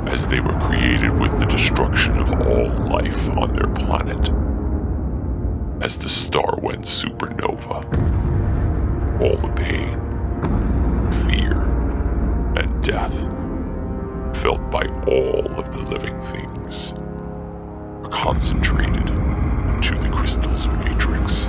as they were created with the destruction of all life on their planet. As the star went supernova, all the pain, fear, and death felt by all of the living things were concentrated into the crystal's matrix.